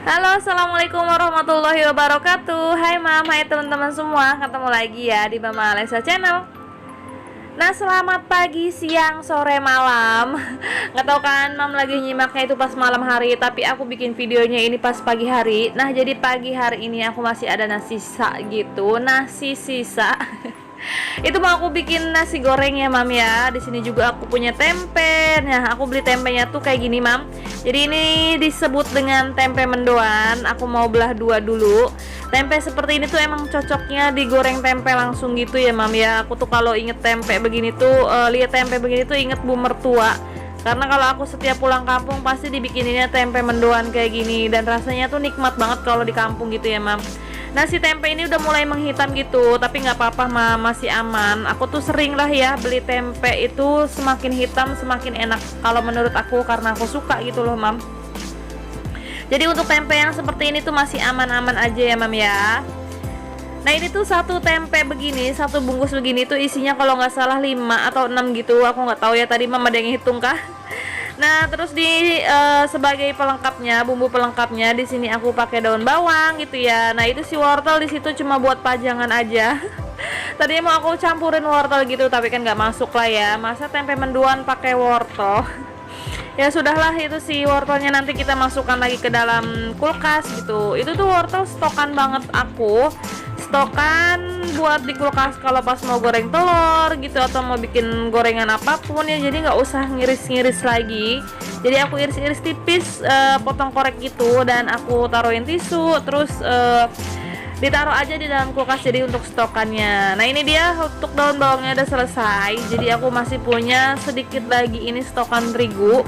Halo, assalamualaikum warahmatullahi wabarakatuh. Hai mam, hai teman-teman semua. Ketemu lagi ya di Mama Alesa Channel. Nah, selamat pagi, siang, sore, malam. Nggak tahu kan mam lagi nyimaknya itu pas malam hari, tapi aku bikin videonya ini pas pagi hari. Nah, jadi pagi hari ini aku masih ada nasi sisa gitu, nasi sisa. Itu mau aku bikin nasi goreng ya mam ya. Di sini juga aku punya tempe. Nah, aku beli tempenya tuh kayak gini mam. Jadi ini disebut dengan tempe mendoan. Aku mau belah dua dulu. Tempe seperti ini tuh emang cocoknya digoreng tempe langsung gitu ya mam ya. Aku tuh kalau inget tempe begini tuh lihat tempe begini tuh inget bu mertua. Karena kalau aku setiap pulang kampung pasti dibikininnya tempe mendoan kayak gini, dan rasanya tuh nikmat banget kalau di kampung gitu ya mam. Nasi tempe ini udah mulai menghitam gitu, tapi nggak apa-apa mam, masih aman. Aku tuh sering lah ya beli tempe itu semakin hitam semakin enak kalau menurut aku, karena aku suka gitu loh mam. Jadi untuk tempe yang seperti ini tuh masih aman-aman aja ya mam ya. Nah ini tuh satu tempe begini, satu bungkus begini tuh isinya kalau nggak salah 5 atau 6 gitu. Aku nggak tahu ya, tadi mama ada yang hitung kah. Nah terus sebagai pelengkapnya, bumbu pelengkapnya di sini aku pakai daun bawang gitu ya. Nah itu si wortel di situ cuma buat pajangan aja. Tadinya mau aku campurin wortel gitu, tapi kan nggak masuk lah ya. Masa tempe mendoan pakai wortel? Ya sudahlah, itu si wortelnya nanti kita masukkan lagi ke dalam kulkas gitu. Itu tuh wortel stokan banget aku. Stokan buat di kulkas kalau pas mau goreng telur gitu atau mau bikin gorengan apapun ya, jadi nggak usah ngiris-ngiris lagi. Jadi aku iris-iris tipis, potong korek gitu, dan aku taruhin tisu, terus ditaruh aja di dalam kulkas jadi untuk stokannya. Nah ini dia untuk daun bawangnya udah selesai, jadi aku masih punya sedikit lagi ini stokan terigu.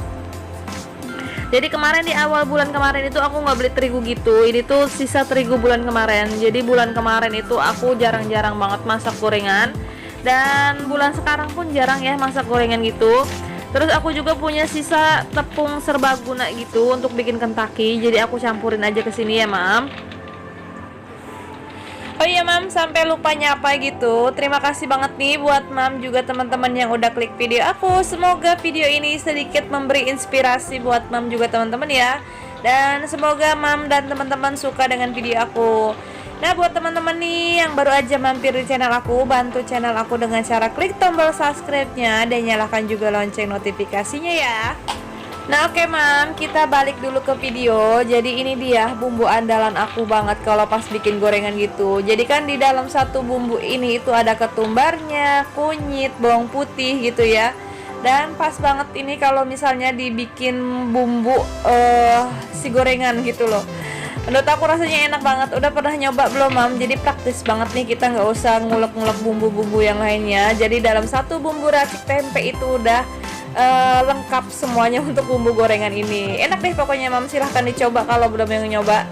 Jadi kemarin di awal bulan kemarin itu aku nggak beli terigu gitu. Ini tuh sisa terigu bulan kemarin. Jadi bulan kemarin itu aku jarang-jarang banget masak gorengan, dan bulan sekarang pun jarang ya masak gorengan gitu. Terus aku juga punya sisa tepung serbaguna gitu untuk bikin Kentucky. Jadi aku campurin aja ke sini ya mam. Oh iya mam, sampai lupa nyapa gitu. Terima kasih banget nih buat mam juga teman-teman yang udah klik video aku. Semoga video ini sedikit memberi inspirasi buat mam juga teman-teman ya. Dan semoga mam dan teman-teman suka dengan video aku. Nah buat teman-teman nih yang baru aja mampir di channel aku, bantu channel aku dengan cara klik tombol subscribe-nya dan nyalakan juga lonceng notifikasinya ya. Nah oke mam, kita balik dulu ke video. Jadi ini dia bumbu andalan aku banget kalau pas bikin gorengan gitu. Jadi kan di dalam satu bumbu ini itu ada ketumbarnya, kunyit, bawang putih gitu ya. Dan pas banget ini kalau misalnya dibikin bumbu si gorengan gitu loh. Menurut aku rasanya enak banget. Udah pernah nyoba belum mam? Jadi praktis banget nih, kita nggak usah ngulek-ngulek bumbu-bumbu yang lainnya. Jadi dalam satu bumbu racik tempe itu udah lengkap semuanya untuk bumbu gorengan ini. Enak deh pokoknya mam, silahkan dicoba kalau belum yang nyoba.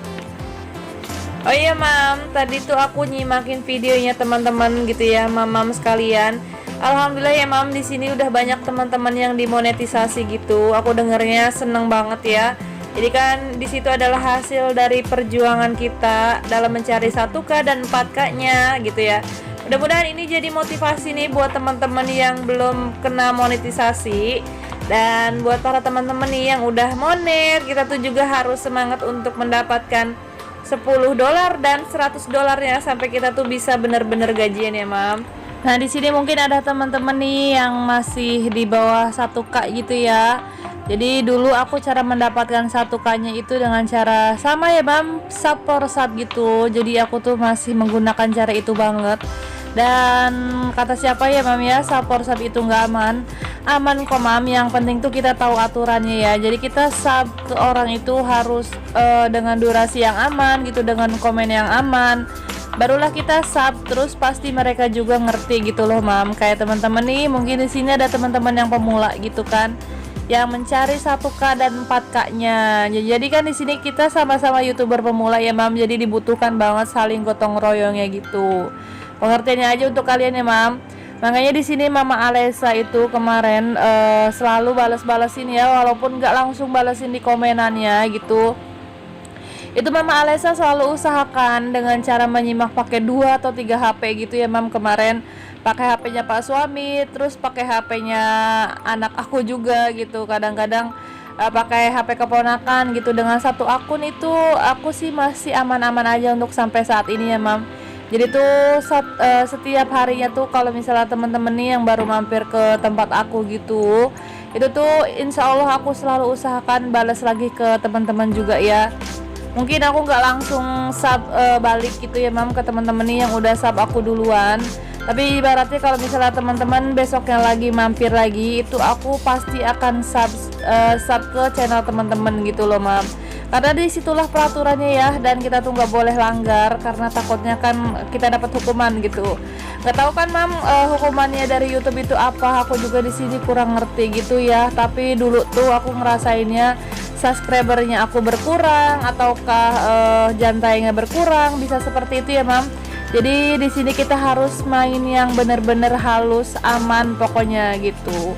Oh iya mam, tadi tuh aku nyimakin videonya teman-teman gitu ya, mam sekalian. Alhamdulillah ya mam, di sini udah banyak teman-teman yang dimonetisasi gitu. Aku dengernya seneng banget ya. Jadi kan di situ adalah hasil dari perjuangan kita dalam mencari 1K dan 4K-nya gitu ya. Mudah-mudahan ini jadi motivasi nih buat teman-teman yang belum kena monetisasi, dan buat para teman-teman nih yang udah monet, kita tuh juga harus semangat untuk mendapatkan $10 dan $100 ya, sampai kita tuh bisa bener-bener gajian ya mam. Nah di sini mungkin ada teman-teman nih yang masih di bawah 1K gitu ya. Jadi dulu aku cara mendapatkan 1K-nya itu dengan cara sama ya mam, sub per sub gitu. Jadi aku tuh masih menggunakan cara itu banget. Dan kata siapa ya mam ya, sub per sub itu nggak aman. Aman kok mam, yang penting tuh kita tahu aturannya ya. Jadi kita sub ke orang itu harus dengan durasi yang aman gitu, dengan komen yang aman. Barulah kita sub, terus pasti mereka juga ngerti gitu loh mam. Kayak teman-teman nih, mungkin di sini ada teman-teman yang pemula gitu kan, yang mencari 1K dan 4K-nya. Jadi kan di sini kita sama-sama YouTuber pemula ya mam. Jadi dibutuhkan banget saling gotong royongnya gitu. Pengertiannya aja untuk kalian ya mam. Makanya di sini Mama Alesa itu kemarin selalu balas-balasin ya, walaupun nggak langsung balasin di komenannya gitu. Itu Mama Alesa selalu usahakan dengan cara menyimak pakai 2 atau 3 HP gitu ya mam. Kemarin pakai HP-nya Pak suami, terus pakai HP-nya anak aku juga gitu. Kadang-kadang pakai HP keponakan gitu dengan satu akun itu aku sih masih aman-aman aja untuk sampai saat ini ya mam. Jadi tuh setiap harinya tuh kalau misalnya temen-temen nih yang baru mampir ke tempat aku gitu, itu tuh insya Allah aku selalu usahakan balas lagi ke teman-teman juga ya. Mungkin aku nggak langsung balik gitu ya mam ke teman-teman nih yang udah sub aku duluan. Tapi ibaratnya kalau misalnya teman-teman besoknya lagi mampir lagi, itu aku pasti akan sub ke channel teman-teman gitu loh mam. Karena disitulah peraturannya ya, dan kita tuh nggak boleh langgar karena takutnya kan kita dapat hukuman gitu. Nggak tahu kan mam hukumannya dari YouTube itu apa? Aku juga di sini kurang ngerti gitu ya. Tapi dulu tuh aku ngerasainnya subscribernya aku berkurang ataukah jantainya berkurang, bisa seperti itu ya mam. Jadi di sini kita harus main yang bener-bener halus, aman pokoknya gitu.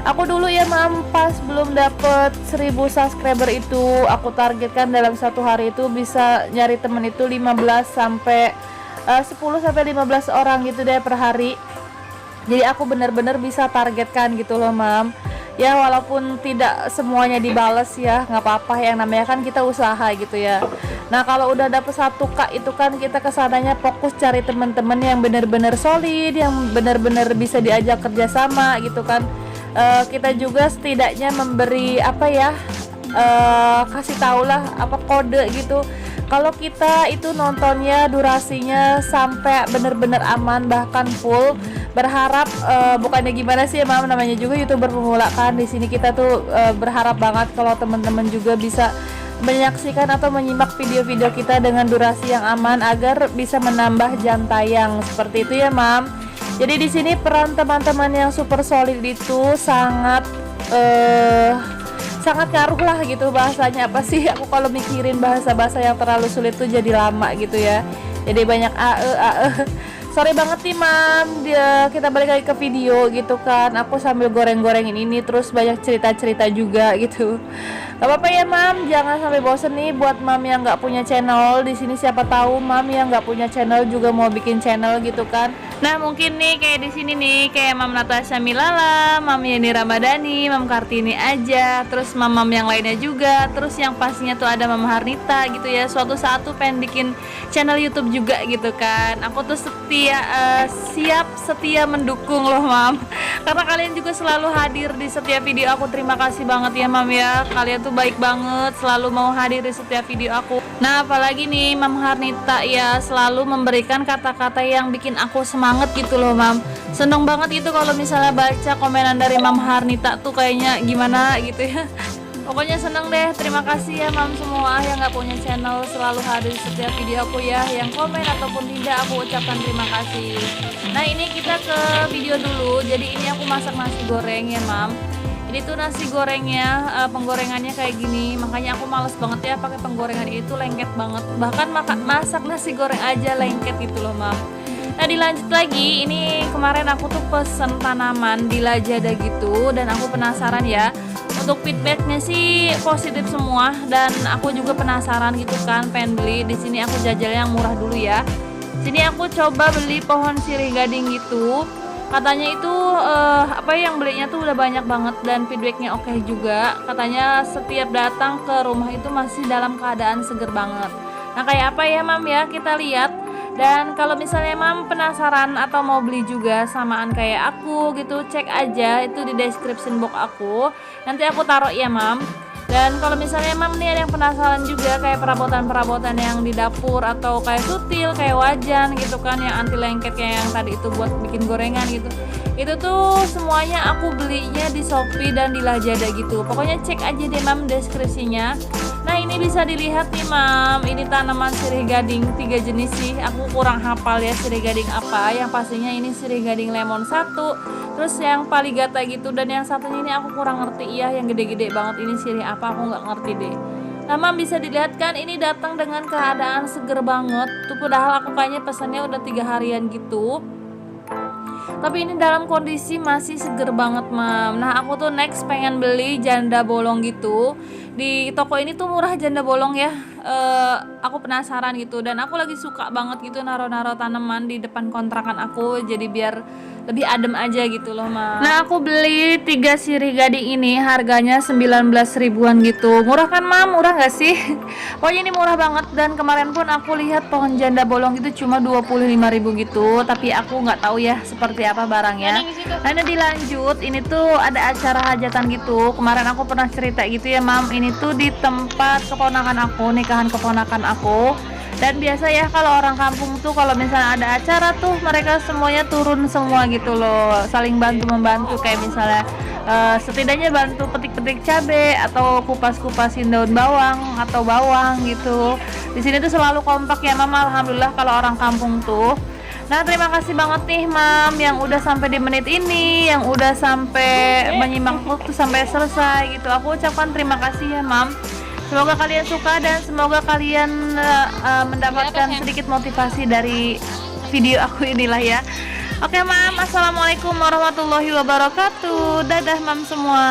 Aku dulu ya mam pas belum dapet 1000 subscriber itu aku targetkan dalam satu hari itu bisa nyari temen itu 15 sampai 10 sampai 15 orang gitu deh per hari. Jadi aku bener-bener bisa targetkan gitu loh mam. Ya walaupun tidak semuanya dibales ya nggak apa-apa, yang namanya kan kita usaha gitu ya. Nah kalau udah dapet 1K itu kan kita kesananya fokus cari teman-teman yang bener-bener solid, yang bener-bener bisa diajak kerjasama gitu kan. Kita juga setidaknya memberi apa ya, kasih tau lah apa kode gitu kalau kita itu nontonnya durasinya sampai bener-bener aman bahkan full. Berharap bukannya gimana sih ya mam, namanya juga YouTuber pemula kan. Di sini kita tuh berharap banget kalau teman-teman juga bisa menyaksikan atau menyimak video-video kita dengan durasi yang aman agar bisa menambah jam tayang seperti itu ya mam. Jadi di sini peran teman-teman yang super solid itu sangat sangat ngaruh lah gitu. Bahasanya apa sih, aku kalau mikirin bahasa-bahasa yang terlalu sulit tuh jadi lama gitu ya, jadi banyak sorry banget nih mam. Kita balik lagi ke video gitu kan, aku sambil goreng-gorengin ini terus banyak cerita-cerita juga gitu. Gak apa-apa ya mam, jangan sampai bosen nih buat mam yang nggak punya channel. Di sini siapa tahu mam yang nggak punya channel juga mau bikin channel gitu kan. Nah mungkin nih kayak di sini nih kayak Mam Natasha Milala, Mam Yani Ramadhani, Mam Kartini aja, terus mam-mam yang lainnya juga, terus yang pastinya tuh ada Mam Harnita gitu ya. Suatu saat tuh pengen bikin channel YouTube juga gitu kan. Aku tuh siap setia mendukung loh mam, karena kalian juga selalu hadir di setiap video aku. Terima kasih banget ya mam ya, kalian tuh baik banget selalu mau hadir di setiap video aku. Nah apalagi nih Mam Harnita ya, selalu memberikan kata-kata yang bikin aku semangat gitu loh mam. Seneng banget itu kalau misalnya baca komenan dari Mam Harnita tuh kayaknya gimana gitu ya. Pokoknya seneng deh. Terima kasih ya mam semua yang gak punya channel selalu hadir di setiap video aku ya. Yang komen ataupun tidak aku ucapkan terima kasih. Nah ini kita ke video dulu. Jadi ini aku masak nasi goreng ya mam. Ini tuh nasi gorengnya, penggorengannya kayak gini. Makanya aku males banget ya pakai penggorengan itu, lengket banget. Bahkan masak nasi goreng aja lengket gitu loh mam. Nah dilanjut lagi, ini kemarin aku tuh pesen tanaman di Lazada gitu, dan aku penasaran ya. Untuk feedbacknya sih positif semua, dan aku juga penasaran gitu kan, pengen beli. Di sini aku jajal yang murah dulu ya. Sini aku coba beli pohon sirih gading gitu. Katanya itu apa yang belinya tuh udah banyak banget dan feedbacknya oke juga. Katanya setiap datang ke rumah itu masih dalam keadaan seger banget. Nah kayak apa ya mam ya, kita lihat. Dan kalau misalnya mam penasaran atau mau beli juga samaan kayak aku gitu, cek aja itu di description box aku. Nanti aku taruh ya mam. Dan kalau misalnya mam nih ada yang penasaran juga kayak perabotan-perabotan yang di dapur atau kayak sutil, kayak wajan gitu kan, yang anti lengket kayak yang tadi itu buat bikin gorengan gitu. Itu tuh semuanya aku belinya di Shopee dan di Lazada gitu. Pokoknya cek aja deh mam deskripsinya. Nah ini bisa dilihat nih mam, ini tanaman sirih gading 3 jenis sih. Aku kurang hafal ya sirih gading apa. Yang pastinya ini sirih gading lemon 1, terus yang paligata gitu, dan yang satunya ini aku kurang ngerti ya, yang gede-gede banget ini sirih apa aku nggak ngerti deh. Nah mam bisa dilihat kan ini datang dengan keadaan seger banget tuh, padahal aku kayaknya pesannya udah 3 harian gitu. Tapi ini dalam kondisi masih seger banget mam. Nah aku tuh next pengen beli janda bolong gitu. di toko ini tuh murah janda bolong ya. Aku penasaran gitu, dan aku lagi suka banget gitu naro-naro tanaman di depan kontrakan aku, jadi biar lebih adem aja gitu loh, Ma. Nah, aku beli 3 sirih gading ini harganya 19 ribuan gitu. Murah kan, Mam? Murah gak sih? Pokoknya ini murah banget, dan kemarin pun aku lihat pohon janda bolong itu cuma 25 ribu gitu, tapi aku nggak tahu ya seperti apa barangnya. Nah, ini dilanjut, ini tuh ada acara hajatan gitu. Kemarin aku pernah cerita gitu ya, Mam. Ini tuh di tempat keponakan aku, nikahan keponakan aku. Dan biasa ya kalau orang kampung tuh kalau misalnya ada acara tuh mereka semuanya turun semua gitu loh, saling bantu membantu, kayak misalnya setidaknya bantu petik-petik cabai atau kupas-kupasin daun bawang atau bawang gitu. Di sini tuh selalu kompak ya, Mama. Alhamdulillah kalau orang kampung tuh. Nah, terima kasih banget nih, Mam, yang udah sampai di menit ini, yang udah sampai menyimak tuh sampai selesai gitu. Aku ucapkan terima kasih ya, Mam. Semoga kalian suka dan semoga kalian mendapatkan sedikit motivasi dari video aku inilah ya. Oke, Mam, assalamualaikum warahmatullahi wabarakatuh. Dadah, Mam semua.